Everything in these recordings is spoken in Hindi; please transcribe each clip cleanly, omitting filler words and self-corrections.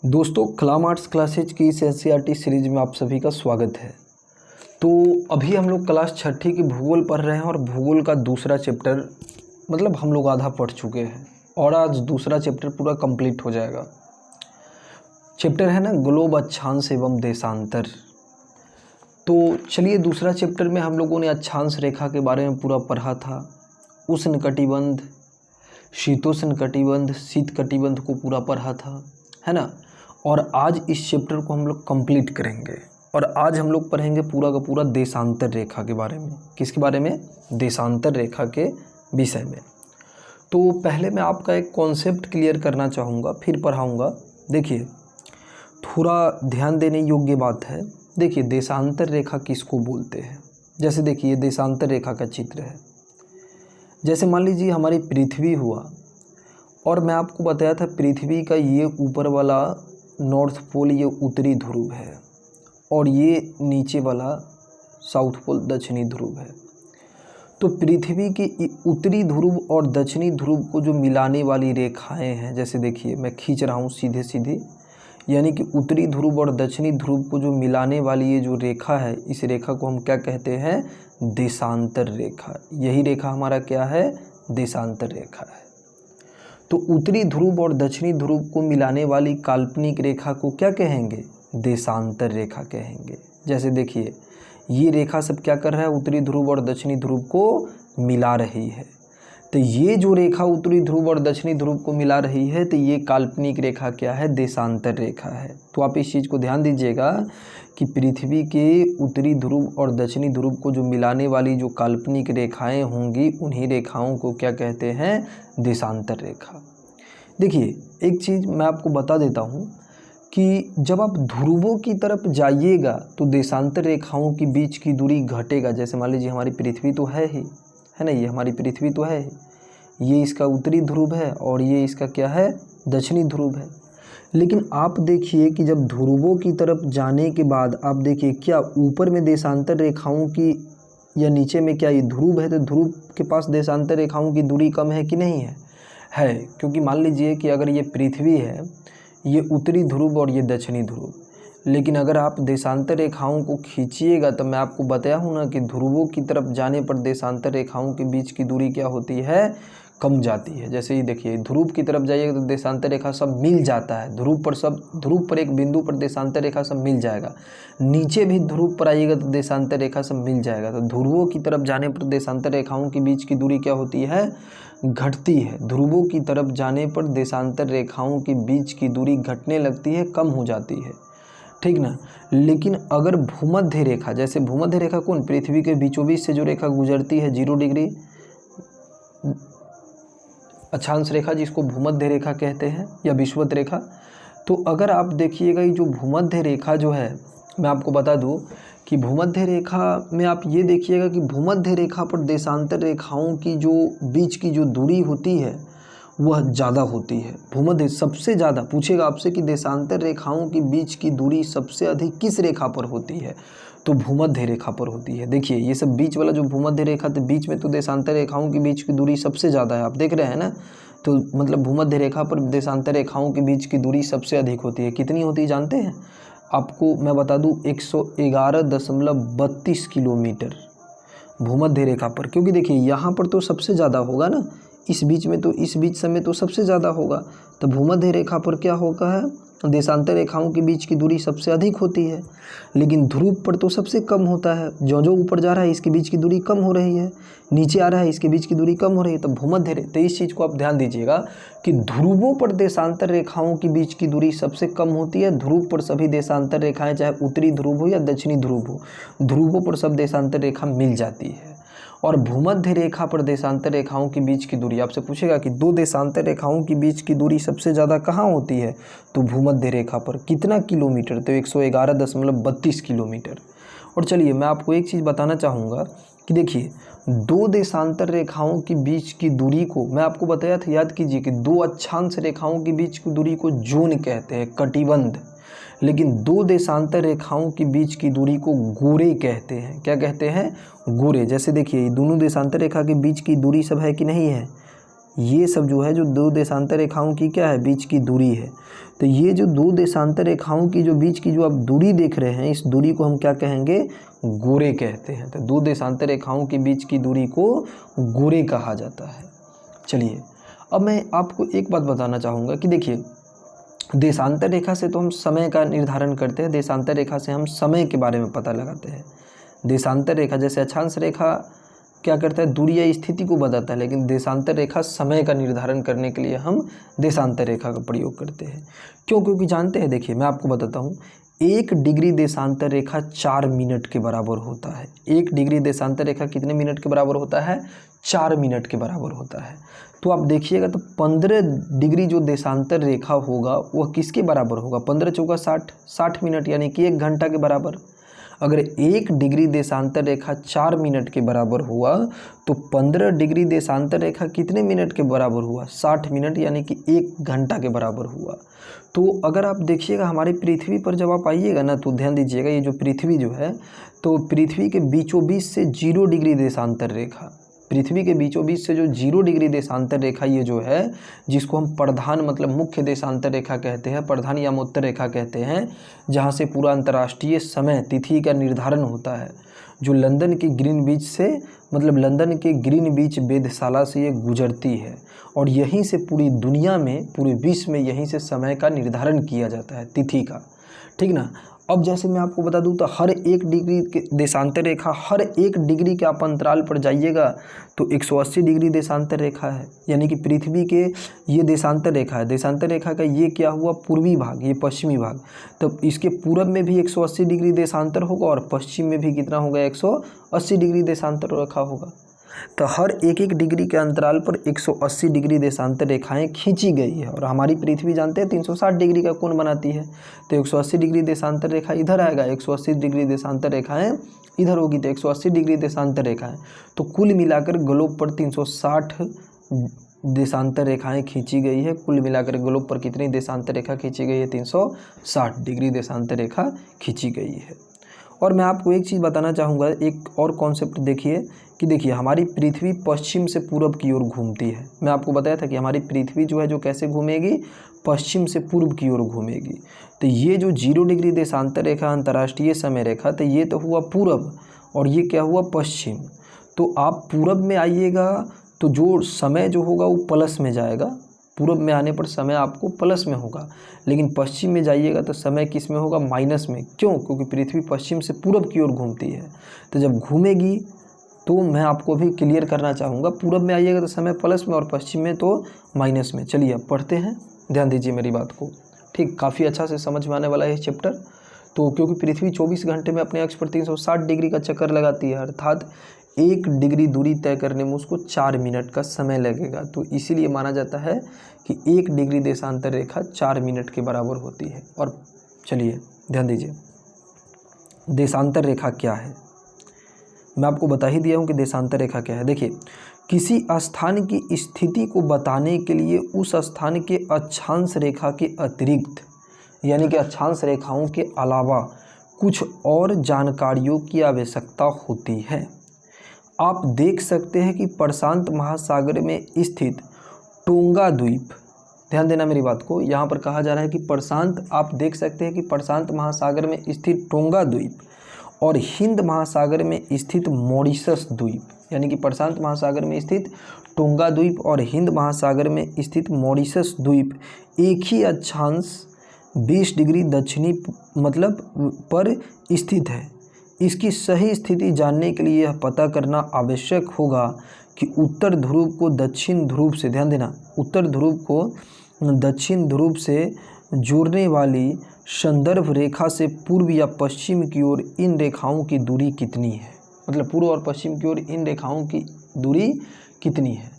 दोस्तों कलाम आर्ट्स क्लासेज की इस एनसीईआरटी सीरीज में आप सभी का स्वागत है। तो अभी हम लोग क्लास छठी की भूगोल पढ़ रहे हैं और भूगोल का दूसरा चैप्टर मतलब हम लोग आधा पढ़ चुके हैं और आज दूसरा चैप्टर पूरा कंप्लीट हो जाएगा। चैप्टर है ना ग्लोब अक्षांश एवं देशांतर। तो चलिए दूसरा चैप्टर में हम लोगों ने अक्षांश रेखा के बारे में पूरा पढ़ा था। उष्णकटिबंध, शीतोष्ण कटिबंध, शीत कटिबंध को पूरा पढ़ा था, है ना। और आज इस चैप्टर को हम लोग कंप्लीट करेंगे और आज हम लोग पढ़ेंगे पूरा का पूरा देशांतर रेखा के बारे में। किसके बारे में? देशांतर रेखा के विषय में। तो पहले मैं आपका एक कॉन्सेप्ट क्लियर करना चाहूँगा, फिर पढ़ाऊँगा। देखिए थोड़ा ध्यान देने योग्य बात है। देखिए देशांतर रेखा किसको बोलते हैं? जैसे देखिए देशांतर रेखा का चित्र है। जैसे मान लीजिए हमारी पृथ्वी हुआ और मैं आपको बताया था पृथ्वी का ये ऊपर वाला नॉर्थ पोल ये उत्तरी ध्रुव है और ये नीचे वाला साउथ पोल दक्षिणी ध्रुव है। तो पृथ्वी के उत्तरी ध्रुव और दक्षिणी ध्रुव को जो मिलाने वाली रेखाएं हैं, जैसे देखिए मैं खींच रहा हूँ सीधे सीधे, यानी कि उत्तरी ध्रुव और दक्षिणी ध्रुव को जो मिलाने वाली ये जो रेखा है, इस रेखा को हम क्या कहते हैं? देशांतर रेखा। यही रेखा हमारा क्या है? देशांतर रेखा है। तो उत्तरी ध्रुव और दक्षिणी ध्रुव को मिलाने वाली काल्पनिक रेखा को क्या कहेंगे? देशांतर रेखा कहेंगे। जैसे देखिए ये रेखा सब क्या कर रहा है? उत्तरी ध्रुव और दक्षिणी ध्रुव को मिला रही है। तो ये जो रेखा उत्तरी ध्रुव और दक्षिणी ध्रुव को मिला रही है, तो ये काल्पनिक रेखा क्या है? देशांतर रेखा है। तो आप इस चीज़ को ध्यान दीजिएगा कि पृथ्वी के उत्तरी ध्रुव और दक्षिणी ध्रुव को जो मिलाने वाली जो काल्पनिक रेखाएं होंगी, उन्हीं रेखाओं को क्या कहते हैं? देशांतर रेखा। देखिए एक चीज़ मैं आपको बता देता हूँ कि जब आप ध्रुवों की तरफ जाइएगा तो देशांतर रेखाओं के बीच की दूरी घटेगा। जैसे मान लीजिए हमारी पृथ्वी तो है ही, है ना, ये हमारी पृथ्वी तो है, ये इसका उत्तरी ध्रुव है और ये इसका क्या है? दक्षिणी ध्रुव है। लेकिन आप देखिए कि जब ध्रुवों की तरफ जाने के बाद आप देखिए क्या ऊपर में देशांतर रेखाओं की या नीचे में क्या ये ध्रुव है, तो ध्रुव के पास देशांतर रेखाओं की दूरी कम है कि नहीं है? है, क्योंकि मान लीजिए कि अगर ये पृथ्वी है, ये उत्तरी ध्रुव और ये दक्षिणी ध्रुव, लेकिन अगर आप देशांतर रेखाओं को खींचिएगा तो मैं आपको बताया हूँ ना कि ध्रुवों की तरफ जाने पर देशांतर रेखाओं के बीच की दूरी क्या होती है? कम जाती है। जैसे ही देखिए ध्रुव की तरफ जाइएगा तो देशांतर रेखा सब मिल जाता है, ध्रुव पर एक बिंदु पर देशांतर रेखा सब मिल जाएगा। नीचे भी ध्रुव पर आइएगा तो देशांतर रेखा सब मिल जाएगा। तो ध्रुवों की तरफ जाने पर देशांतर रेखाओं के बीच की दूरी क्या होती है? घटती है। ध्रुवों की तरफ जाने पर देशांतर रेखाओं के बीच की दूरी घटने लगती है, कम हो जाती है, ठीक ना। लेकिन अगर भूमध्य रेखा, जैसे भूमध्य रेखा कौन? पृथ्वी के बीचों बीच से जो रेखा गुजरती है 0 डिग्री, अक्षांश रेखा जिसको भूमध्य रेखा कहते हैं या विषुवत रेखा। तो अगर आप देखिएगा ये जो भूमध्य रेखा जो है, मैं आपको बता दूं कि भूमध्य रेखा में आप ये देखिएगा कि भूमध्य रेखा पर देशांतर रेखाओं की जो बीच की जो दूरी होती है वह ज़्यादा होती है। भूमध्य सबसे ज़्यादा पूछेगा आपसे कि देशांतर रेखाओं के बीच की दूरी सबसे अधिक किस रेखा पर होती है? तो भूमध्य रेखा पर होती है। देखिए ये सब बीच वाला जो भूमध्य रेखा, तो बीच में तो देशांतर रेखाओं के बीच की दूरी सबसे ज़्यादा है, आप देख रहे हैं ना। तो मतलब भूमध्य रेखा पर देशांतर रेखाओं के बीच की दूरी सबसे अधिक होती है। कितनी होती है जानते हैं? आपको मैं बता दूं 111.32 किलोमीटर भूमध्य रेखा पर। क्योंकि देखिए यहाँ पर तो सबसे ज़्यादा होगा ना, इस बीच में तो इस बीच समय तो सबसे ज़्यादा होगा। तो भूमध्य रेखा पर क्या होगा है? देशांतर रेखाओं के बीच की दूरी सबसे अधिक होती है। लेकिन ध्रुव पर तो सबसे कम होता है। जो जो ऊपर जा रहा है इसके बीच की दूरी कम हो रही है, नीचे आ रहा है इसके बीच की दूरी कम हो रही है। तो भूमध्य रेखा, तो इस चीज़ को आप ध्यान दीजिएगा कि ध्रुवों पर देशांतर रेखाओं के बीच की दूरी सबसे कम होती है। ध्रुव पर सभी देशांतर रेखाएं, चाहे उत्तरी ध्रुव हो या दक्षिणी ध्रुव हो, ध्रुवों पर सब देशांतर रेखा मिल जाती है। और भूमध्य रेखा पर देशांतर रेखाओं के बीच की दूरी, आपसे पूछेगा कि दो देशांतर रेखाओं के बीच की दूरी सबसे ज़्यादा कहाँ होती है? तो भूमध्य रेखा पर। कितना किलोमीटर? तो 111.32 किलोमीटर। और चलिए मैं आपको एक चीज़ बताना चाहूँगा कि देखिए दो देशांतर रेखाओं के बीच की दूरी को मैं आपको बताया था, याद कीजिए कि दो अक्षांश रेखाओं के बीच की दूरी को जोन कहते हैं, कटिबंध। लेकिन दो देशांतर रेखाओं के बीच की दूरी को गोरे कहते हैं। क्या कहते हैं? गोरे। जैसे देखिए दोनों देशांतर रेखा के बीच की दूरी सब है कि नहीं है? ये सब जो है जो दो देशांतर रेखाओं की क्या है, बीच की दूरी है। तो ये जो दो देशांतर रेखाओं की जो बीच की जो आप दूरी देख रहे हैं, इस दूरी को हम क्या कहेंगे, गोरे कहते हैं। तो दो देशांतर रेखाओं के बीच की दूरी को गोरे कहा जाता है। चलिए अब मैं आपको एक बात बताना चाहूँगा कि देखिए, देशांतर रेखा से तो हम समय का निर्धारण करते हैं, देशांतर रेखा से हम समय के बारे में पता लगाते हैं। देशांतर रेखा जैसे अक्षांश रेखा क्या करता है, दूरी या स्थिति को बताता है, लेकिन देशांतर रेखा समय का निर्धारण करने के लिए हम देशांतर रेखा का प्रयोग करते हैं। क्यों? क्योंकि जानते हैं, देखिए मैं आपको बताता हूँ, 1 डिग्री देशांतर रेखा 4 मिनट के बराबर होता है। 1 डिग्री देशांतर रेखा कितने मिनट के बराबर होता है, 4 मिनट के बराबर होता है। तो आप देखिएगा तो 15 डिग्री जो देशांतर रेखा होगा वह किसके बराबर होगा, 15 चौका 60, 60 मिनट, यानी कि 1 घंटा के बराबर। अगर 1 डिग्री देशांतर रेखा 4 मिनट के बराबर हुआ तो 15 डिग्री देशांतर रेखा कितने मिनट के बराबर हुआ, 60 मिनट, यानी कि 1 घंटा के बराबर हुआ। तो अगर आप देखिएगा हमारी पृथ्वी पर जब आप आइएगा ना, तो ध्यान दीजिएगा, ये जो पृथ्वी जो है, तो पृथ्वी के बीचों बीच से 0 डिग्री देशांतर रेखा, पृथ्वी के बीचों बीच से जो 0 डिग्री देशांतर रेखा ये जो है, जिसको हम प्रधान मतलब मुख्य देशांतर रेखा कहते हैं, प्रधान या मोत्तर रेखा कहते हैं, जहाँ से पूरा अंतर्राष्ट्रीय समय तिथि का निर्धारण होता है, जो लंदन के ग्रीनविच से मतलब लंदन के ग्रीनविच वेधशाला से ये गुजरती है, और यहीं से पूरी दुनिया में, पूरे विश्व में यहीं से समय का निर्धारण किया जाता है, तिथि का, ठीक ना। अब जैसे मैं आपको बता दूं तो हर 1 डिग्री के देशांतर रेखा, हर 1 डिग्री के आप अंतराल पर जाइएगा तो 180 डिग्री देशांतर रेखा है, यानी कि पृथ्वी के ये देशांतर रेखा है। देशांतर रेखा का ये क्या हुआ, पूर्वी भाग, ये पश्चिमी भाग, तो इसके पूरब में भी 180 डिग्री देशांतर होगा और पश्चिम में भी कितना होगा, 180 डिग्री देशांतर रेखा होगा। तो हर 1 डिग्री के अंतराल पर 180 डिग्री देशांतर रेखाएं खींची गई है, और हमारी पृथ्वी जानते हैं 360 डिग्री का कोण बनाती है, तो 180 डिग्री देशांतर रेखा इधर आएगा, 180 डिग्री देशांतर रेखाएं इधर होगी, तो 180 डिग्री देशांतर रेखाएं, तो कुल मिलाकर ग्लोब पर 360 देशांतर रेखाएं खींची गई है। कुल मिलाकर ग्लोब पर कितनी देशांतर रेखा खींची गई है, 360 डिग्री देशांतर रेखा खींची गई है। और मैं आपको एक चीज़ बताना चाहूँगा, एक और कॉन्सेप्ट देखिए कि देखिए हमारी पृथ्वी पश्चिम से पूरब की ओर घूमती है। मैं आपको बताया था कि हमारी पृथ्वी जो है जो कैसे घूमेगी, पश्चिम से पूर्व की ओर घूमेगी। तो ये जो 0 डिग्री देशांतर रेखा अंतर्राष्ट्रीय समय रेखा, तो ये तो हुआ पूरब और ये क्या हुआ, पश्चिम। तो आप पूरब में आइएगा तो जो समय जो होगा वो प्लस में जाएगा, पूरब में आने पर समय आपको प्लस में होगा, लेकिन पश्चिम में जाइएगा तो समय किस में होगा, माइनस में। क्यों? क्योंकि पृथ्वी पश्चिम से पूरब की ओर घूमती है, तो जब घूमेगी तो मैं आपको भी क्लियर करना चाहूँगा, पूरब में आइएगा तो समय प्लस में और पश्चिम में तो माइनस में। चलिए अब पढ़ते हैं, ध्यान दीजिए मेरी बात को, ठीक, काफ़ी अच्छा से समझ में आने वाला है ये चैप्टर। तो क्योंकि पृथ्वी 24 घंटे में अपने अक्ष पर 360 डिग्री का चक्कर लगाती है, अर्थात 1 डिग्री दूरी तय करने में उसको 4 मिनट का समय लगेगा, तो इसीलिए माना जाता है कि 1 डिग्री देशांतर रेखा 4 मिनट के बराबर होती है। और चलिए ध्यान दीजिए, देशांतर रेखा क्या है, मैं आपको बता ही दिया हूँ कि देशांतर रेखा क्या है। देखिए, किसी स्थान की स्थिति को बताने के लिए उस स्थान के अक्षांश रेखा के अतिरिक्त, यानी कि अक्षांश रेखाओं के अलावा कुछ और जानकारियों की आवश्यकता होती है। आप देख सकते हैं कि प्रशांत महासागर में स्थित टोंगा द्वीप, ध्यान देना मेरी बात को, यहाँ पर कहा जा रहा है कि आप देख सकते हैं कि प्रशांत महासागर में स्थित टोंगा द्वीप और हिंद महासागर में स्थित मॉरिशस द्वीप, यानी कि प्रशांत महासागर में स्थित टोंगा द्वीप और हिंद महासागर में स्थित मॉरिशस द्वीप एक ही अक्षांश 20 डिग्री दक्षिणी मतलब पर स्थित है। इसकी सही स्थिति जानने के लिए यह पता करना आवश्यक होगा कि उत्तर ध्रुव को दक्षिण ध्रुव से, ध्यान देना, उत्तर ध्रुव को दक्षिण ध्रुव से जोड़ने वाली संदर्भ रेखा से पूर्व या पश्चिम की ओर इन रेखाओं की दूरी कितनी है, मतलब पूर्व और पश्चिम की ओर इन रेखाओं की दूरी कितनी है।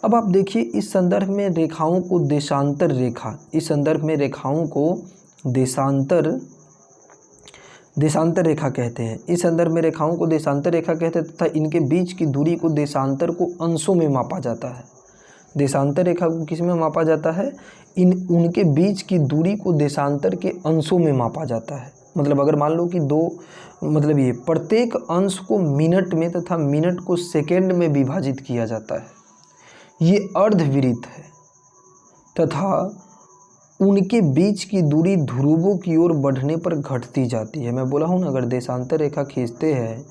अब आप देखिए, इस संदर्भ में रेखाओं को देशांतर रेखा, इस संदर्भ में रेखाओं को देशांतर रेखा कहते हैं। इस संदर्भ में रेखाओं को देशांतर रेखा कहते हैं तथा इनके बीच की दूरी को देशांतर को अंशों में मापा जाता है। देशांतर रेखा को किस में मापा जाता है, उनके बीच की दूरी को देशांतर के अंशों में मापा जाता है। मतलब अगर मान लो कि मतलब ये प्रत्येक अंश को मिनट में तथा मिनट को सेकेंड में विभाजित किया जाता है, ये अर्धवृत्त है तथा उनके बीच की दूरी ध्रुवों की ओर बढ़ने पर घटती जाती है। मैं बोला हूँ ना, अगर देशांतर रेखा खींचते हैं,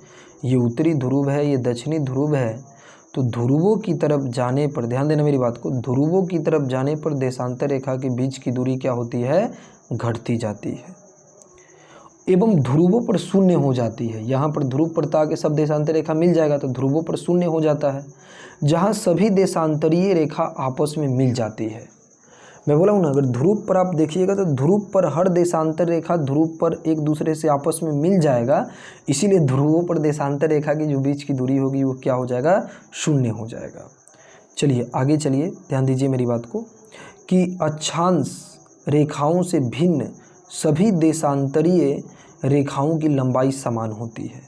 ये उत्तरी ध्रुव है, ये दक्षिणी ध्रुव है, तो ध्रुवों की तरफ जाने पर, ध्यान देना मेरी बात को, ध्रुवों की तरफ जाने पर देशांतर रेखा के बीच की दूरी क्या होती है, घटती जाती है एवं ध्रुवों पर शून्य हो जाती है। यहाँ पर ध्रुव पर आके सब देशांतर रेखा मिल जाएगा तो ध्रुवों पर शून्य हो जाता है, जहाँ सभी देशांतरीय रेखा आपस में मिल जाती है। मैं बोला हूँ ना, अगर ध्रुव पर आप देखिएगा तो ध्रुव पर हर देशांतर रेखा ध्रुव पर एक दूसरे से आपस में मिल जाएगा, इसीलिए ध्रुवों पर देशांतर रेखा की जो बीच की दूरी होगी वो क्या हो जाएगा, शून्य हो जाएगा। चलिए आगे चलिए, ध्यान दीजिए मेरी बात को कि अक्षांश रेखाओं से भिन्न सभी देशांतरीय रेखाओं की लंबाई समान होती है।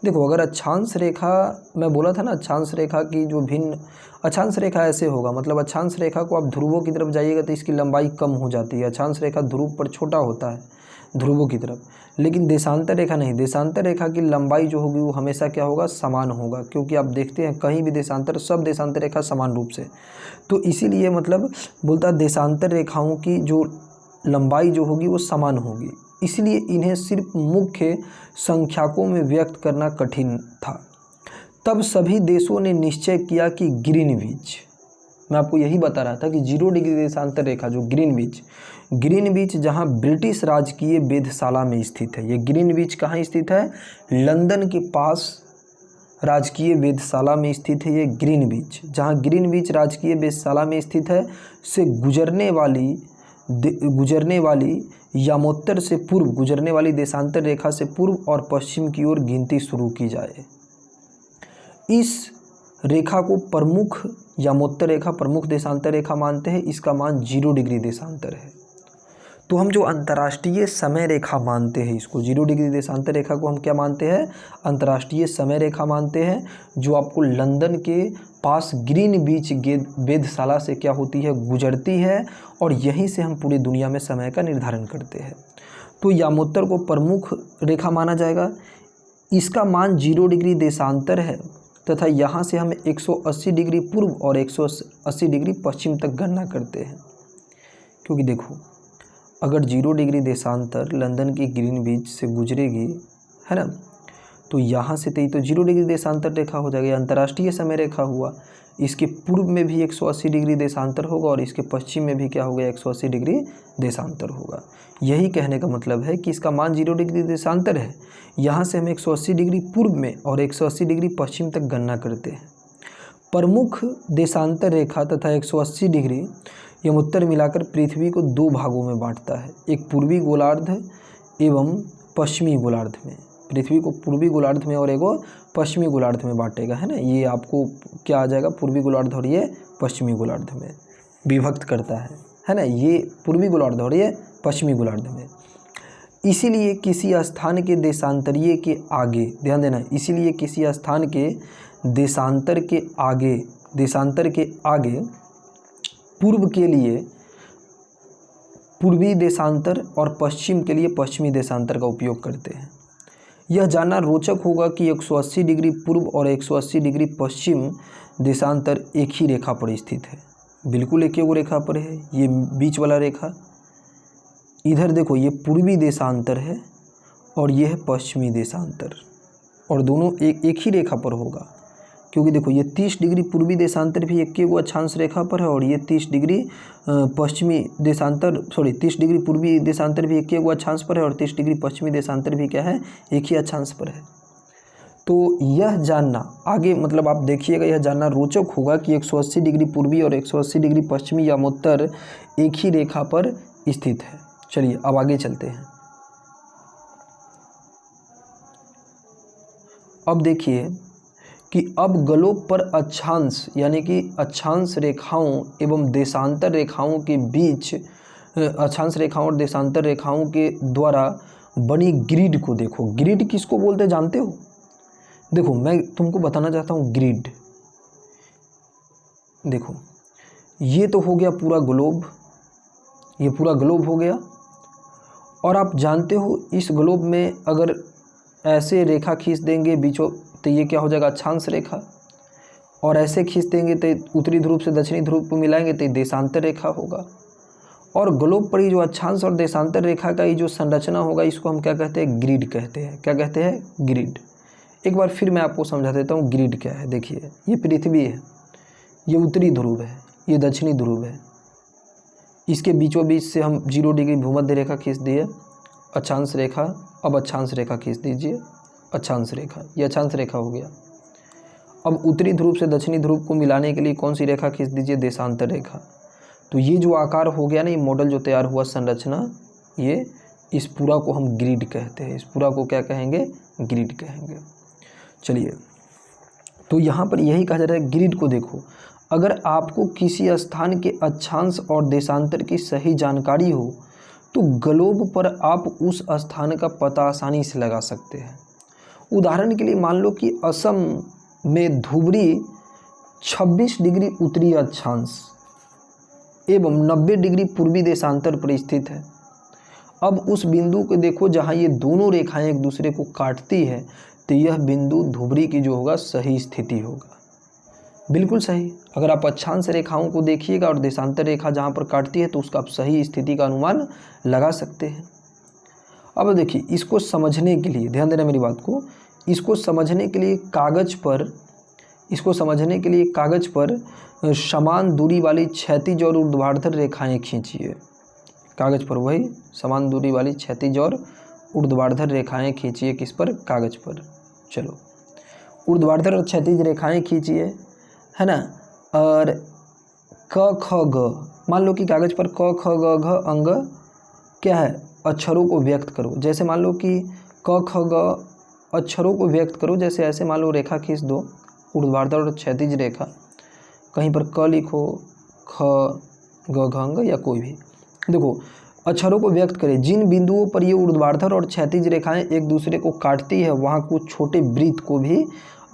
देखो, अगर अक्षांश रेखा, मैं बोला था ना, अक्षांश रेखा की जो भिन्न, अक्षांश रेखा ऐसे होगा, मतलब अक्षांश रेखा को आप ध्रुवों की तरफ जाइएगा तो इसकी लंबाई कम हो जाती है। अक्षांश रेखा ध्रुव पर छोटा होता है ध्रुवों की तरफ, लेकिन देशांतर रेखा नहीं। देशांतर रेखा की लंबाई जो होगी वो हमेशा क्या होगा, समान होगा, क्योंकि आप देखते हैं कहीं भी देशांतर, सब देशांतर रेखा समान रूप से, तो इसीलिए मतलब बोलता है देशांतर रेखाओं की जो लंबाई जो होगी वो समान होगी, इसलिए इन्हें सिर्फ मुख्य संख्याकों में व्यक्त करना कठिन था। तब सभी देशों ने निश्चय किया कि ग्रीनविच, मैं आपको यही बता रहा था कि 0 डिग्री देशांतर रेखा जो ग्रीनविच जहां ब्रिटिश राजकीय वेधशाला में स्थित है। ये ग्रीनविच कहाँ स्थित है, लंदन के पास राजकीय वेधशाला में स्थित है ये ग्रीनविच। जहां ग्रीनविच राजकीय वेधशाला में स्थित है से गुजरने वाली यामोत्तर से पूर्व गुजरने वाली देशांतर रेखा से पूर्व और पश्चिम की ओर गिनती शुरू की जाए। इस रेखा को प्रमुख यामोत्तर रेखा, प्रमुख देशांतर रेखा मानते हैं। इसका मान 0 डिग्री देशांतर है। तो हम जो अंतर्राष्ट्रीय समय रेखा मानते हैं, इसको 0 डिग्री देशांतर रेखा को हम क्या मानते हैं, अंतर्राष्ट्रीय समय रेखा मानते हैं, जो आपको लंदन के पास ग्रीनविच वेधशाला से क्या होती है, गुजरती है, और यहीं से हम पूरी दुनिया में समय का निर्धारण करते हैं। तो यामोत्तर को प्रमुख रेखा माना जाएगा। इसका मान 0 डिग्री देशांतर है तथा यहाँ से हम 180 डिग्री पूर्व और 180 डिग्री पश्चिम तक गणना करते हैं। क्योंकि देखो, अगर 0 डिग्री देशांतर लंदन की ग्रीनविच से गुजरेगी, है ना, तो यहाँ से तो 0 डिग्री देशांतर रेखा हो जाएगी, अंतर्राष्ट्रीय समय रेखा हुआ। इसके पूर्व में भी 180 डिग्री देशांतर होगा और इसके पश्चिम में भी क्या होगा, 180 डिग्री देशांतर होगा। यही कहने का मतलब है कि इसका मान 0 डिग्री देशांतर है। यहाँ से हम 180 डिग्री पूर्व में और 180 डिग्री पश्चिम तक गणना करते हैं। प्रमुख देशांतर रेखा तथा 180 डिग्री यामोत्तर मिलाकर पृथ्वी को 2 भागों में बांटता है, एक पूर्वी गोलार्ध एवं पश्चिमी गोलार्ध में। पृथ्वी को पूर्वी गोलार्ध में और एगो पश्चिमी गोलार्ध में बांटेगा, है ना। ये आपको क्या आ जाएगा, पूर्वी गोलार्ध और ये पश्चिमी गोलार्ध में विभक्त करता है ना। ये पूर्वी गोलार्ध और ये पश्चिमी गोलार्ध में। इसीलिए किसी स्थान के देशांतरीय के आगे, ध्यान देना, इसीलिए किसी स्थान के देशांतर के आगे पूर्व के लिए पूर्वी देशांतर और पश्चिम के लिए पश्चिमी देशांतर का उपयोग करते हैं। यह जानना रोचक होगा कि 180 डिग्री पूर्व और 180 डिग्री पश्चिम देशांतर एक ही रेखा पर स्थित है, बिल्कुल एक ही रेखा पर है। ये बीच वाला रेखा, इधर देखो, ये पूर्वी देशांतर है और यह है पश्चिमी देशांतर, और दोनों एक ही रेखा पर होगा। क्योंकि देखो, ये 30 डिग्री पूर्वी देशांतर भी एक अक्षांश रेखा पर है और ये 30 डिग्री पश्चिमी देशांतर, 30 डिग्री पूर्वी देशांतर भी एक अक्षांश पर है और 30 डिग्री पश्चिमी देशांतर भी क्या है, एक ही अक्षांश पर है। तो यह जानना आगे, मतलब आप देखिएगा, यह जानना रोचक होगा कि 180 डिग्री पूर्वी और 180 डिग्री पश्चिमी यामोत्तर एक ही रेखा पर स्थित है। चलिए अब आगे चलते हैं। अब देखिए कि अब ग्लोब पर अक्षांश यानी कि अक्षांश रेखाओं एवं देशांतर रेखाओं के बीच, अक्षांश रेखाओं और देशांतर रेखाओं के द्वारा बनी ग्रिड को देखो। ग्रिड किसको बोलते हैं जानते हो? देखो, मैं तुमको बताना चाहता हूँ ग्रिड। देखो, ये तो हो गया पूरा ग्लोब, ये पूरा ग्लोब हो गया, और आप जानते हो इस ग्लोब में अगर ऐसे रेखा खींच देंगे बीचों, तो ये क्या हो जाएगा, अक्षांश रेखा। और ऐसे खींच देंगे तो उत्तरी ध्रुव से दक्षिणी ध्रुव को मिलाएंगे तो देशांतर रेखा होगा। और ग्लोब पर ये जो अक्षांश और देशांतर रेखा का ये जो संरचना होगा इसको हम क्या कहते हैं, ग्रिड कहते हैं। क्या कहते हैं, ग्रिड। एक बार फिर मैं आपको समझा देता हूँ ग्रिड क्या है। देखिए ये पृथ्वी है, ये उत्तरी ध्रुव है, ये दक्षिणी ध्रुव है, इसके बीचों बीच से हम 0 डिग्री भूमध्य रेखा खींच दिए, अक्षांश रेखा। अब अक्षांश रेखा खींच दीजिए, अक्षांश रेखा, ये अक्षांश रेखा हो गया। अब उत्तरी ध्रुव से दक्षिणी ध्रुव को मिलाने के लिए कौन सी रेखा खींच दीजिए, देशांतर रेखा। तो ये जो आकार हो गया ना, ये मॉडल जो तैयार हुआ संरचना, ये इस पूरा को हम ग्रिड कहते हैं। इस पूरा को क्या कहेंगे, ग्रिड कहेंगे। चलिए, तो यहाँ पर यही कहा जा रहा है, ग्रिड को देखो। अगर आपको किसी स्थान के अक्षांश और देशांतर की सही जानकारी हो तो ग्लोब पर आप उस स्थान का पता आसानी से लगा सकते हैं। उदाहरण के लिए मान लो कि असम में धुबरी 26 डिग्री उत्तरी अक्षांश एवं 90 डिग्री पूर्वी देशांतर पर स्थित है। अब उस बिंदु को देखो जहाँ ये दोनों रेखाएं एक दूसरे को काटती है, तो यह बिंदु धुबरी की जो होगा सही स्थिति होगा। बिल्कुल सही। अगर आप अक्षांश रेखाओं को देखिएगा और देशांतर रेखा जहाँ पर काटती है तो उसका आप सही स्थिति का अनुमान लगा सकते हैं। अब देखिए, इसको समझने के लिए ध्यान देना मेरी बात को, इसको समझने के लिए कागज़ पर समान दूरी वाली क्षैतिज और ऊर्ध्वाधर रेखाएं खींचिए। कागज़ पर वही समान दूरी वाली क्षैतिज और ऊर्ध्वाधर रेखाएं खींचिए। किस पर, कागज़ पर। चलो, ऊर्ध्वाधर और क्षैतिज रेखाएं खींचिए, है ना। और क ख ग, मान लो कि कागज़ पर क ख ग घ अंग क्या है, अक्षरों को व्यक्त करो। जैसे मान लो कि क ख ग अक्षरों को व्यक्त करो, जैसे ऐसे मान लो रेखा खींच दो, ऊर्ध्वाधर और क्षैतिज रेखा, कहीं पर क लिखो, ख ग घ अंग या कोई भी। देखो, अक्षरों को व्यक्त करें। जिन बिंदुओं पर ये ऊर्ध्वाधर और क्षैतिज रेखाएं एक दूसरे को काटती है वहाँ कुछ छोटे वृत्त को भी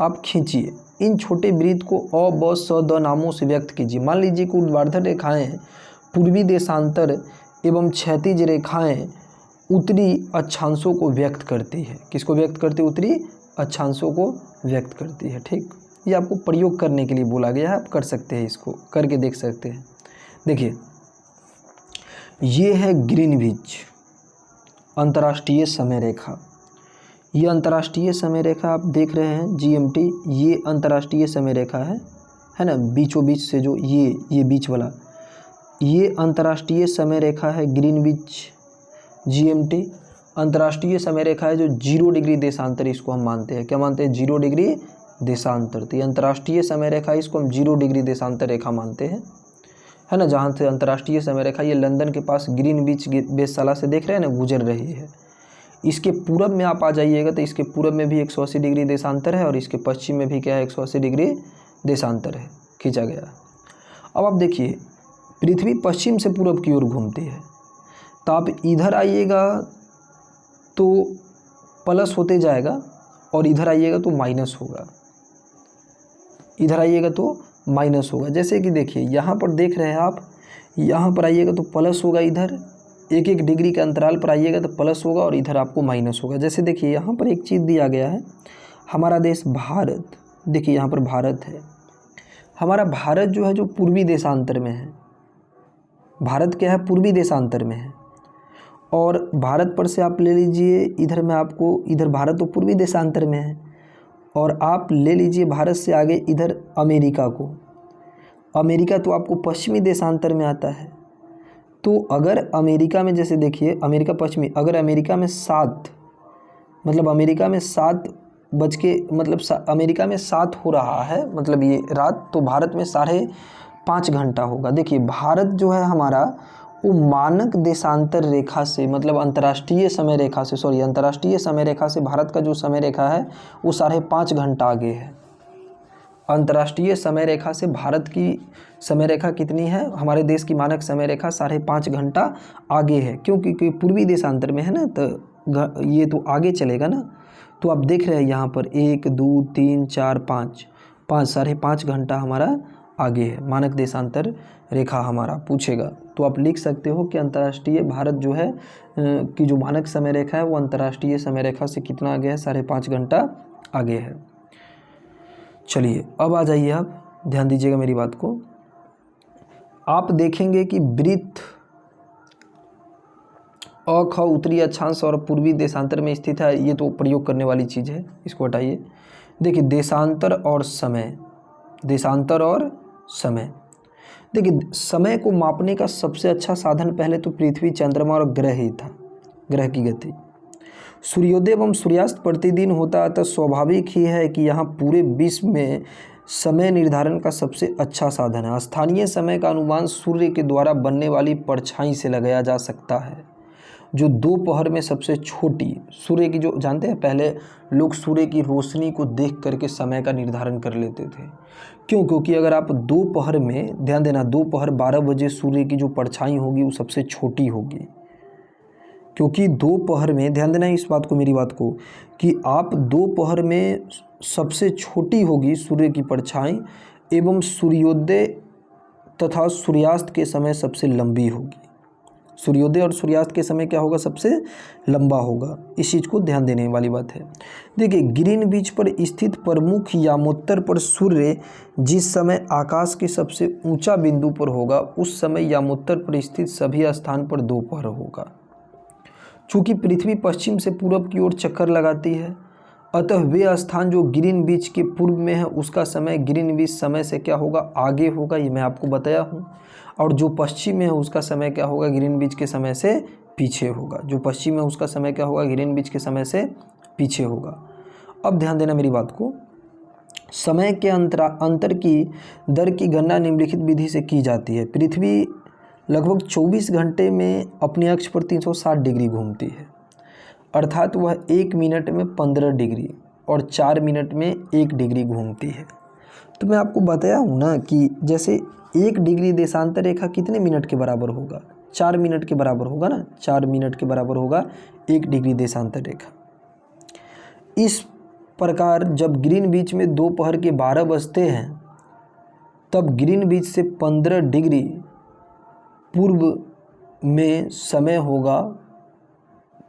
आप खींचिए। इन छोटे वृत्त को अ ब स द नामों से व्यक्त कीजिए। मान लीजिए कि ऊर्ध्वाधर रेखाएं पूर्वी देशांतर एवं क्षैतिज रेखाएं उत्तरी अक्षांशों को व्यक्त करती है। किसको व्यक्त करती है, उत्तरी अक्षांशों को व्यक्त करती है। ठीक, ये आपको प्रयोग करने के लिए बोला गया है, आप कर सकते हैं, इसको करके देख सकते हैं। देखिए, ये है ग्रीनविच अंतर्राष्ट्रीय समय रेखा। ये अंतर्राष्ट्रीय समय रेखा आप देख रहे हैं, GMT, ये अंतर्राष्ट्रीय समय रेखा है ना। बीचों बीच से जो ये बीच वाला, ये अंतर्राष्ट्रीय समय रेखा है, ग्रीनविच GMT अंतर्राष्ट्रीय समय रेखा है जो 0 डिग्री देशांतर, इसको हम मानते हैं। क्या मानते हैं, 0 डिग्री देशांतर। तो ये अंतर्राष्ट्रीय समय रेखा, इसको हम 0 डिग्री देशांतर रेखा मानते हैं, है ना। जहाँ से अंतर्राष्ट्रीय समय रेखा ये लंदन के पास ग्रीनविच वेधशाला से देख रहे हैं ना, गुजर रही है। इसके पूरब में आप आ जाइएगा तो इसके पूरब में भी 180 डिग्री देशांतर है और इसके पश्चिम में भी क्या है, 180 डिग्री देशांतर है, खींचा गया। अब आप देखिए, पृथ्वी पश्चिम से पूरब की ओर घूमती है, तो आप इधर आइएगा तो प्लस होते जाएगा और इधर आइएगा तो माइनस होगा, इधर आइएगा तो माइनस होगा। जैसे कि देखिए, यहाँ पर देख रहे हैं आप, यहाँ पर आइएगा तो प्लस होगा, इधर 1-1 डिग्री के अंतराल पर आइएगा तो प्लस होगा और इधर आपको माइनस होगा। जैसे देखिए, यहाँ पर एक चीज़ दिया गया है, हमारा देश भारत, देखिए यहाँ पर भारत है, हमारा भारत जो है जो पूर्वी देशांतर में है। भारत क्या है, पूर्वी देशांतर में है। और भारत पर से आप ले लीजिए, इधर में आपको, इधर भारत तो पूर्वी देशांतर में है, और आप ले लीजिए भारत से आगे इधर अमेरिका को। अमेरिका तो आपको पश्चिमी देशांतर में आता है। तो अगर अमेरिका में, जैसे देखिए अमेरिका पश्चिमी, अगर अमेरिका में 7 मतलब अमेरिका में 7 बज के मतलब अमेरिका में 7 हो रहा है, मतलब ये रात, तो भारत में 5.5 घंटा होगा। देखिए, भारत जो है हमारा वो मानक देशांतर रेखा से, मतलब अंतर्राष्ट्रीय समय रेखा से, अंतर्राष्ट्रीय समय रेखा से भारत का जो समय रेखा है वो 5.5 घंटा आगे है। अंतर्राष्ट्रीय समय रेखा से भारत की समय रेखा कितनी है, हमारे देश की मानक समय रेखा 5.5 घंटा आगे है। क्योंकि पूर्वी देशांतर में है ना, तो ये तो आगे चलेगा ना। तो आप देख रहे हैं यहाँ पर 1 2 3 4 5 5.5 घंटा हमारा आगे है, मानक देशांतर रेखा हमारा पूछेगा। तो आप लिख सकते हो कि अंतर्राष्ट्रीय भारत जो है कि जो मानक समय रेखा है वो अंतर्राष्ट्रीय समय रेखा से कितना आगे है, 5.5 घंटा आगे है। चलिए, अब आ जाइए आप ध्यान दीजिएगा मेरी बात को। आप देखेंगे कि वृत्त अख उत्तरी अक्षांश और पूर्वी देशांतर में स्थित है, ये तो प्रयोग करने वाली चीज़ है, इसको हटाइए। देखिए देशांतर और समय, देशांतर और समय। देखिए समय को मापने का सबसे अच्छा साधन पहले तो पृथ्वी, चंद्रमा और ग्रह ही था, ग्रह की गति। सूर्योदय एवं सूर्यास्त प्रतिदिन होता है, तो स्वाभाविक ही है कि यहाँ पूरे विश्व में समय निर्धारण का सबसे अच्छा साधन है। स्थानीय समय का अनुमान सूर्य के द्वारा बनने वाली परछाई से लगाया जा सकता है, जो दोपहर में सबसे छोटी, सूर्य की जो जानते हैं, पहले लोग सूर्य की रोशनी को देख करके समय का निर्धारण कर लेते थे। क्यों? क्योंकि अगर आप दोपहर में, ध्यान देना, दोपहर 12 बजे सूर्य की जो परछाई होगी वो सबसे छोटी होगी। क्योंकि दोपहर में, ध्यान देना इस बात को, मेरी बात को, कि आप दोपहर में सबसे छोटी होगी सूर्य की परछाई, एवं सूर्योदय तथा सूर्यास्त के समय सबसे लंबी होगी। सूर्योदय और सूर्यास्त के समय क्या होगा? सबसे लंबा होगा। इस चीज़ को ध्यान देने वाली बात है। देखिए ग्रीनविच पर स्थित प्रमुख यामोत्तर पर सूर्य जिस समय आकाश के सबसे ऊंचा बिंदु पर होगा, उस समय यामोत्तर पर स्थित सभी स्थान पर दोपहर होगा। चूँकि पृथ्वी पश्चिम से पूरब की ओर चक्कर लगाती है, अतः वे स्थान जो ग्रीनविच के पूर्व में है उसका समय ग्रीनविच समय से क्या होगा? आगे होगा, ये मैं आपको बताया हूँ। और जो पश्चिम में है उसका समय क्या होगा? ग्रीनविच के समय से पीछे होगा। जो पश्चिम में उसका समय क्या होगा? ग्रीनविच के समय से पीछे होगा। अब ध्यान देना मेरी बात को। समय के अंतर की दर की गणना निम्नलिखित विधि से की जाती है। पृथ्वी लगभग 24 घंटे में अपने अक्ष पर 360 डिग्री घूमती है, अर्थात वह 1 मिनट में 15 डिग्री और 4 मिनट में 1 डिग्री घूमती है। तो मैं आपको बताया हूँ ना कि जैसे 1 डिग्री देशांतर रेखा कितने मिनट के बराबर होगा? 4 मिनट के बराबर होगा ना, 4 मिनट के बराबर होगा 1 डिग्री देशांतर रेखा। इस प्रकार जब ग्रीनविच में दोपहर के 12 बजते हैं, तब ग्रीनविच से 15 डिग्री पूर्व में समय होगा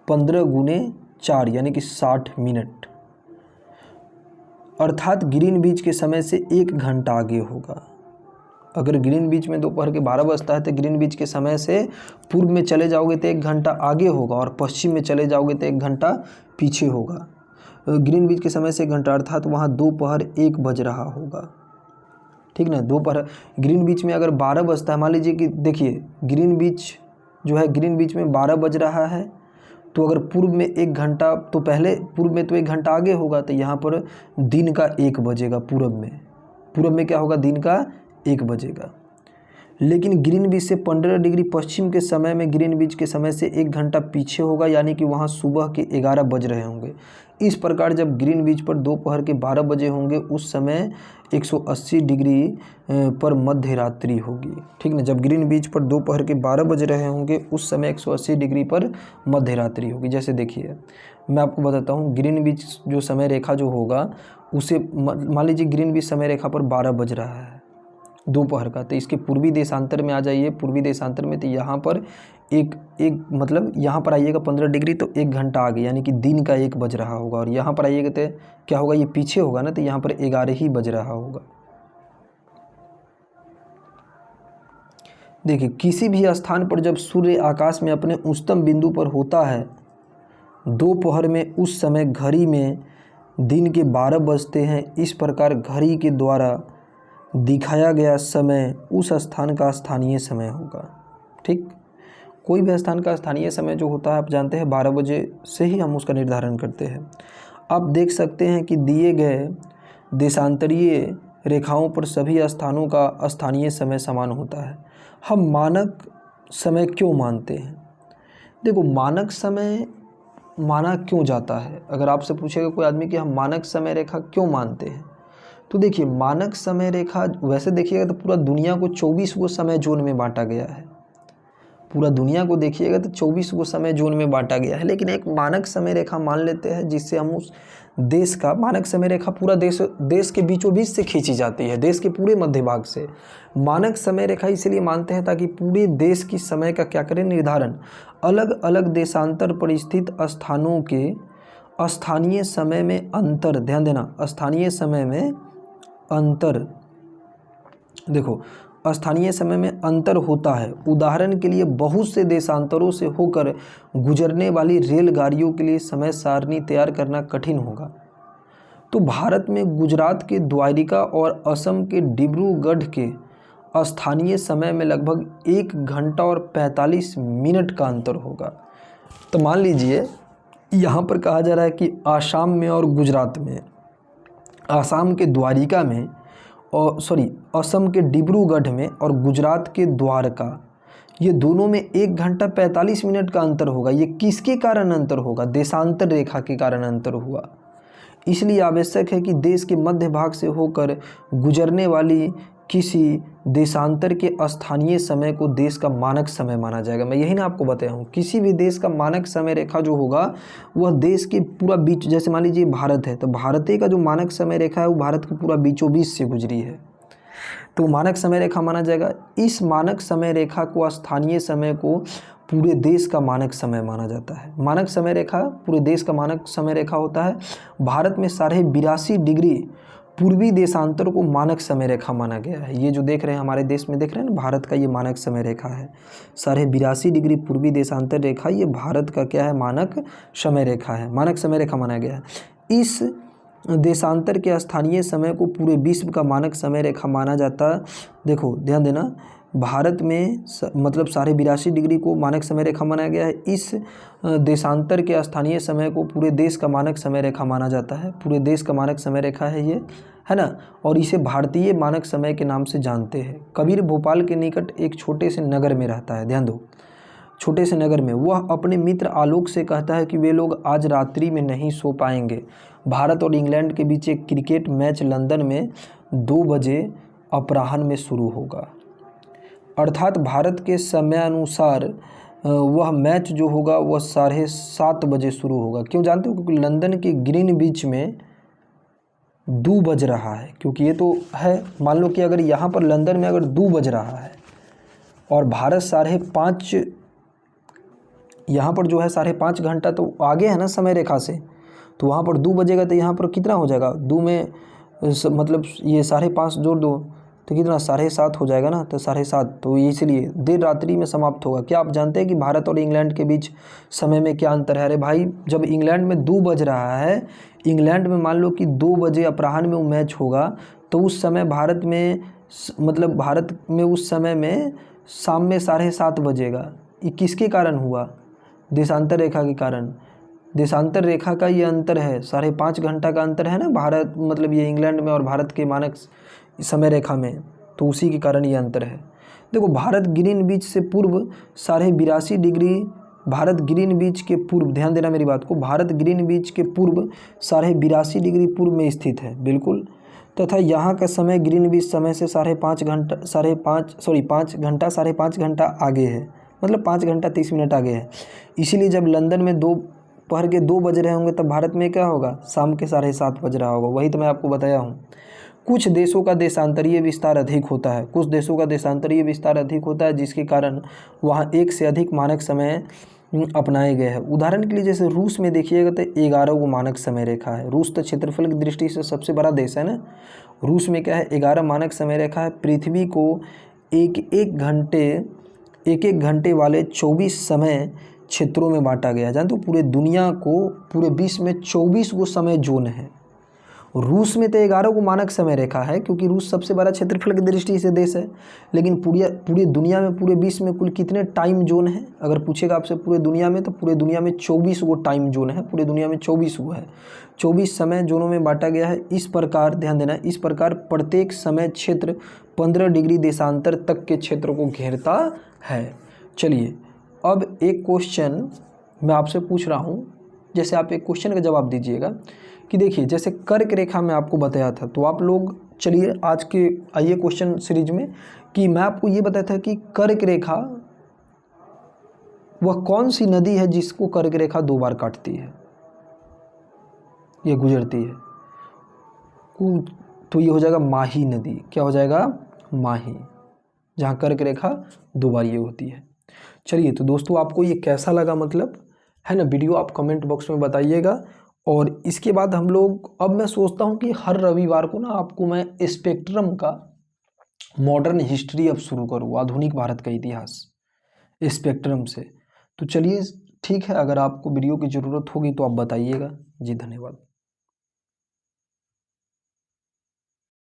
15 गुने 4 यानी कि 60 मिनट, अर्थात ग्रीनविच के समय से 1 घंटा आगे होगा। अगर ग्रीनविच में दोपहर के 12 बजता है तो ग्रीनविच के समय से पूर्व में चले जाओगे तो 1 घंटा आगे होगा, और पश्चिम में चले जाओगे तो 1 घंटा पीछे होगा। ग्रीनविच के समय से 1 घंटा, अर्थात वहाँ दोपहर 1 बज रहा होगा। ठीक ना? दोपहर ग्रीनविच में अगर 12 बजता है, मान लीजिए कि देखिए ग्रीनविच जो है, ग्रीनविच में 12 बज रहा है, तो अगर पूर्व में 1 घंटा, तो पहले पूर्व में तो 1 घंटा आगे होगा, तो यहाँ पर दिन का 1 बजेगा। पूर्व में क्या होगा? दिन का 1 बजेगा। लेकिन ग्रीनविच से 15 डिग्री पश्चिम के समय में ग्रीनविच के समय से 1 घंटा पीछे होगा, यानी कि वहाँ सुबह के 11 बज रहे होंगे। इस प्रकार जब ग्रीनविच पर दोपहर के 12 बजे होंगे, उस समय 180 डिग्री पर मध्य रात्रि होगी। ठीक ना? जब ग्रीनविच पर दोपहर के 12 बज रहे होंगे, उस समय 180 डिग्री पर मध्य रात्रि होगी। जैसे देखिए मैं आपको बताता हूँ, ग्रीनविच जो समय रेखा जो होगा उसे मान लीजिए ग्रीनविच समय रेखा पर 12 बज रहा है दोपहर का, तो इसके पूर्वी देशांतर में आ जाइए। पूर्वी देशांतर में तो यहाँ पर एक मतलब यहाँ पर आइएगा 15 डिग्री, तो 1 घंटा आगे, यानी कि दिन का 1 बज रहा होगा। और यहाँ पर आइएगा तो क्या होगा? ये पीछे होगा ना, तो यहाँ पर 11 ही बज रहा होगा। देखिए किसी भी स्थान पर जब सूर्य आकाश में अपने उच्चतम बिंदु पर होता है दोपहर में, उस समय घड़ी में दिन के 12 बजते हैं। इस प्रकार घड़ी के द्वारा दिखाया गया समय उस स्थान का स्थानीय समय होगा। ठीक? कोई भी स्थान का स्थानीय समय जो होता है आप जानते हैं 12 बजे से ही हम उसका निर्धारण करते हैं। आप देख सकते हैं कि दिए गए देशांतरीय रेखाओं पर सभी स्थानों का स्थानीय समय समान होता है। हम मानक समय क्यों मानते हैं? देखो मानक समय माना क्यों जाता है? अगर आपसे पूछेगा कोई आदमी कि हम मानक समय रेखा क्यों मानते हैं, तो देखिए मानक समय रेखा वैसे देखिएगा तो पूरा दुनिया को 24 गो समय जोन में बांटा गया है। पूरा दुनिया को देखिएगा तो 24 गो समय जोन में बांटा गया है, लेकिन एक मानक समय रेखा मान लेते हैं, जिससे हम उस देश का मानक समय रेखा पूरा देश के बीचों बीच से खींची जाती है, देश के पूरे मध्य भाग से। मानक समय रेखा इसलिए मानते हैं ताकि पूरे देश की समय का क्या करें? निर्धारण। अलग अलग देशांतर पर स्थित स्थानों के स्थानीय समय में अंतर, ध्यान देना, स्थानीय समय में अंतर देखो, स्थानीय समय में अंतर होता है। उदाहरण के लिए बहुत से देशांतरों से होकर गुजरने वाली रेलगाड़ियों के लिए समय सारणी तैयार करना कठिन होगा। तो भारत में गुजरात के द्वारिका और असम के डिब्रूगढ़ के स्थानीय समय में लगभग 1 घंटा और 45 मिनट का अंतर होगा। तो मान लीजिए यहाँ पर कहा जा रहा है कि आसाम में और गुजरात में, आसाम के द्वारिका में और असम के डिब्रूगढ़ में और गुजरात के द्वारका, ये दोनों में 1 घंटा 45 मिनट का अंतर होगा। ये किसके कारण अंतर होगा? देशांतर रेखा के कारण अंतर हुआ। इसलिए आवश्यक है कि देश के मध्य भाग से होकर गुजरने वाली किसी देशांतर के स्थानीय समय को देश का मानक समय माना जाएगा। मैं यही ना आपको बताया हूँ, किसी भी देश का मानक समय रेखा जो होगा वह देश के पूरा बीच, जैसे मान लीजिए भारत है तो भारत का जो मानक समय रेखा है वो भारत के पूरा बीचों बीच से गुजरी है, तो मानक समय रेखा माना जाएगा। इस मानक समय रेखा को, स्थानीय समय को पूरे देश का मानक समय माना जाता है। मानक समय रेखा पूरे देश का मानक समय रेखा होता है। भारत में 82.5 डिग्री पूर्वी देशांतर को मानक समय रेखा माना गया है। ये जो देख रहे हैं हमारे देश में देख रहे हैं ना, भारत का ये मानक समय रेखा है। 82.5 डिग्री पूर्वी देशांतर रेखा ये भारत का क्या है? मानक समय रेखा है, मानक समय रेखा माना गया है। इस देशांतर के स्थानीय समय को पूरे विश्व का मानक समय रेखा माना जाता है। देखो ध्यान देना, भारत में मतलब 82.5 डिग्री को मानक समय रेखा माना गया है। इस देशांतर के स्थानीय समय को पूरे देश का मानक समय रेखा माना जाता है। पूरे देश का मानक समय रेखा है ये, है ना। और इसे भारतीय मानक समय के नाम से जानते हैं। कबीर भोपाल के निकट एक छोटे से नगर में रहता है। ध्यान दो, छोटे से नगर में वह अपने मित्र आलोक से कहता है कि वे लोग आज रात्रि में नहीं सो पाएंगे। भारत और इंग्लैंड के बीच एक क्रिकेट मैच लंदन में 2 बजे अपराह्न में शुरू होगा। अर्थात भारत के समयानुसार वह मैच जो होगा वह 7:30 बजे शुरू होगा। क्यों जानते हो? क्योंकि लंदन के ग्रीनविच में 2 बज रहा है। क्योंकि ये तो है, मान लो कि अगर यहाँ पर लंदन में अगर 2 बज रहा है और भारत 5:30, यहाँ पर जो है 5:30 घंटा तो आगे है ना समय रेखा से, तो वहाँ पर 2 बजेगा तो यहाँ पर कितना हो जाएगा? 2 में मतलब ये 5:30 जोड़ दो तो कितना? 7:30 हो जाएगा ना। तो 7:30, तो इसलिए देर रात्रि में समाप्त होगा। क्या आप जानते हैं कि भारत और इंग्लैंड के बीच समय में क्या अंतर है? अरे भाई, जब इंग्लैंड में 2 बज रहा है, इंग्लैंड में मान लो कि 2 बजे अपराह्न में वो मैच होगा, तो उस समय भारत में मतलब भारत में उस समय में शाम में 7:30 बजेगा। ये किसके कारण हुआ? देशांतर रेखा के कारण। देशांतर रेखा का ये अंतर है, 5.5 घंटा का अंतर है ना भारत मतलब ये इंग्लैंड में और भारत के मानक समय रेखा में, तो उसी के कारण ये अंतर है। देखो, भारत ग्रीनविच से पूर्व 82.5 डिग्री, भारत ग्रीनविच के पूर्व, ध्यान देना मेरी बात को, भारत ग्रीनविच के पूर्व 82.5 डिग्री पूर्व में स्थित है, बिल्कुल। तथा यहाँ का समय ग्रीनविच समय से 5.5 घंटा 5.5 घंटा आगे है, मतलब 5 घंटा 30 मिनट आगे है। इसीलिए जब लंदन में दोपहर के 2 बज रहे होंगे तब भारत में क्या होगा? शाम के 7:30 बज रहा होगा। वही तो मैं आपको बताया हूँ। कुछ देशों का देशांतरीय विस्तार अधिक होता है, कुछ देशों का देशांतरीय विस्तार अधिक होता है जिसके कारण वहाँ एक से अधिक मानक समय अपनाए गए हैं। उदाहरण के लिए जैसे रूस में देखिएगा तो 11 को मानक समय रेखा है। रूस तो क्षेत्रफल की दृष्टि से सबसे बड़ा देश है ना। रूस में क्या है? 11 मानक समय रेखा है। पृथ्वी को एक एक घंटे वाले 24 समय क्षेत्रों में बांटा गया है। जानते हो, पूरे दुनिया को, पूरे विश्व में 24 वो समय जोन है। रूस में तो 11 को मानक समय रेखा है क्योंकि रूस सबसे बड़ा क्षेत्रफल की दृष्टि से देश है। लेकिन पूरी दुनिया में, पूरे विश्व में कुल कितने टाइम जोन है? अगर पूछेगा आपसे पूरे दुनिया में, तो पूरे दुनिया में 24 वो टाइम जोन है। पूरे दुनिया में 24 वो है, 24 समय जोनों में बांटा गया है। इस प्रकार ध्यान देना, इस प्रकार प्रत्येक समय क्षेत्र 15 डिग्री देशांतर तक के क्षेत्र को घेरता है। चलिए, अब एक क्वेश्चन मैं आपसे पूछ रहा हूँ, जैसे आप एक क्वेश्चन का जवाब दीजिएगा कि देखिए, जैसे कर्क रेखा में आपको बताया था, तो आप लोग चलिए आज के आइए क्वेश्चन सीरीज में कि मैं आपको ये बताया था कि कर्क रेखा वह कौन सी नदी है जिसको कर्क रेखा 2 बार काटती है, ये गुजरती है। तो ये हो जाएगा माही नदी। क्या हो जाएगा? माही, जहाँ कर्क रेखा 2 बार ये होती है। चलिए, तो दोस्तों आपको ये कैसा लगा, मतलब है ना, वीडियो आप कमेंट बॉक्स में बताइएगा। और इसके बाद हम लोग, अब मैं सोचता हूँ कि हर रविवार को ना आपको मैं स्पेक्ट्रम का मॉडर्न हिस्ट्री अब शुरू करूँ, आधुनिक भारत का इतिहास स्पेक्ट्रम से। तो चलिए ठीक है, अगर आपको वीडियो की ज़रूरत होगी तो आप बताइएगा। जी धन्यवाद।